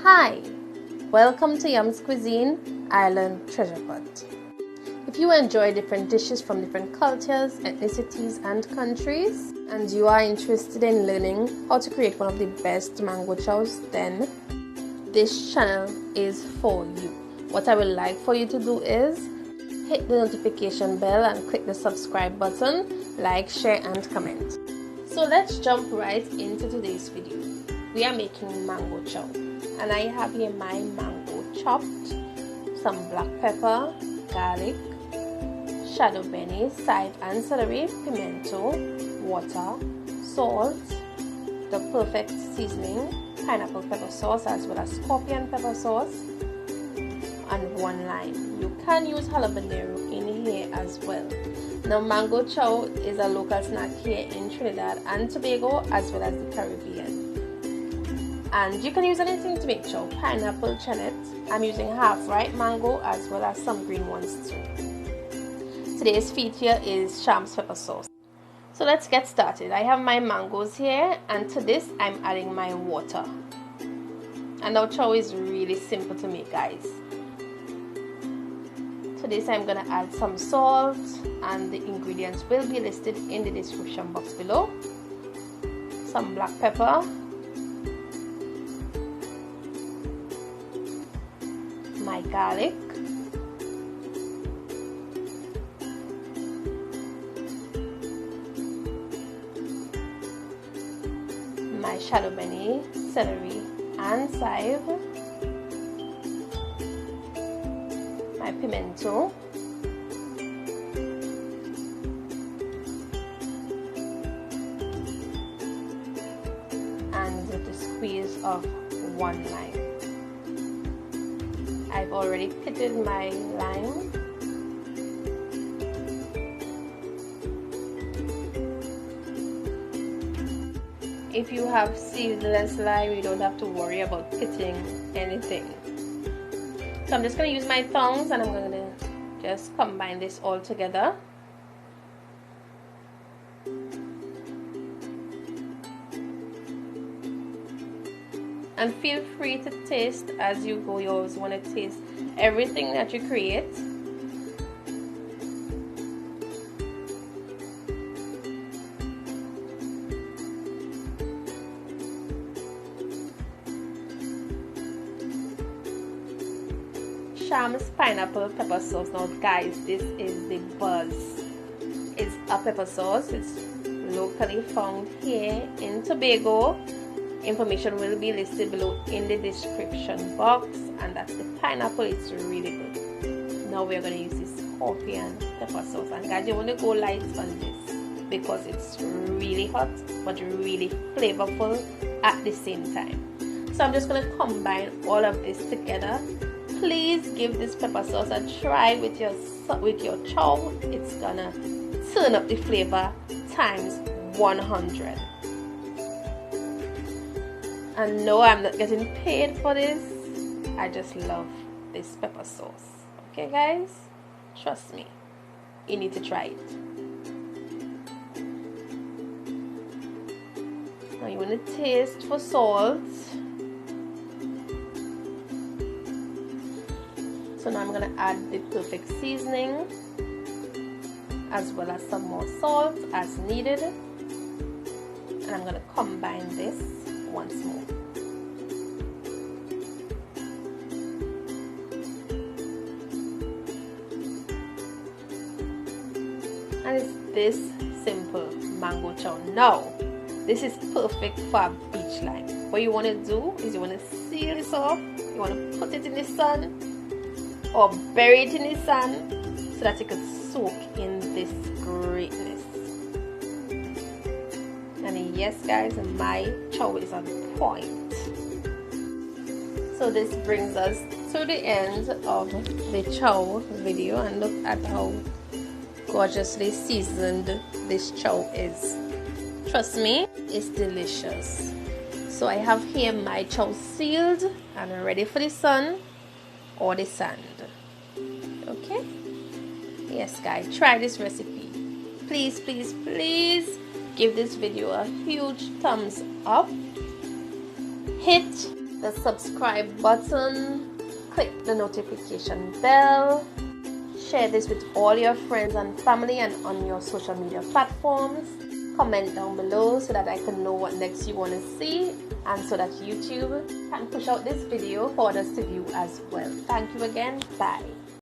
Hi, welcome to Yum's Cuisine Island Treasure Pot. If you enjoy different dishes from different cultures, ethnicities and countries, and you are interested in learning how to create one of the best mango chows, then this channel is for you. What I would like for you to do is hit the notification bell and click the subscribe button, like, share and comment. So let's jump right into today's video. We are making mango chow, and I have here my mango chopped, some black pepper, garlic, shadow beni, chive and celery, pimento, water, salt, the perfect seasoning, pineapple pepper sauce as well as scorpion pepper sauce, and 1 lime. You can use habanero in here as well. Now mango chow is a local snack here in Trinidad and Tobago as well as the Caribbean. And you can use anything to make chow. Pineapple, chenet. I'm using half ripe mango as well as some green ones too. Today's feature is Sham's pepper sauce. So let's get started. I have my mangoes here, and to this I'm adding my water. And now chow is really simple to make, guys. To this I'm gonna add some salt, and the ingredients will be listed in the description box below. Some black pepper, my garlic, my shadow beni, celery and chive, my pimento, and the squeeze of 1 lime. I've already pitted my lime. If you have seedless lime, you don't have to worry about pitting anything. So I'm just going to use my tongs and I'm going to just combine this all together. And feel free to taste as you go. You always want to taste everything that you create. Sham's pineapple pepper sauce. Now guys, this is the buzz. It's a pepper sauce. It's locally found here in Tobago. Information will be listed below in the description box, and that's the pineapple. It's really good. Now we're going to use this scorpion pepper sauce, and guys, you want to go light on this because it's really hot but really flavorful at the same time. So I'm just going to combine all of this together. Please give this pepper sauce a try with your chow. It's gonna turn up the flavor times 100. And no, I'm not getting paid for this. I just love this pepper sauce. Okay guys, trust me, you need to try it. Now you want to taste for salt. So now I'm going to add the perfect seasoning as well as some more salt as needed. And I'm going to combine this once more. And it's this simple mango chow. Now, this is perfect for a beach lime. What you want to do is you want to seal this off. You want to put it in the sun or bury it in the sun so that it could soak in this greatness. And yes guys, my chow is on point. So this brings us to the end of the chow video, and look at how gorgeously seasoned this chow is. Trust me, it's delicious. So I have here my chow sealed and ready for the sun or the sand. Okay? Yes guys, try this recipe. Please, please, please give this video a huge thumbs up. Hit the subscribe button, click the notification bell, share this with all your friends and family and on your social media platforms. Comment down below so that I can know what next you want to see and so that YouTube can push out this video for others to view as well. Thank you again. Bye.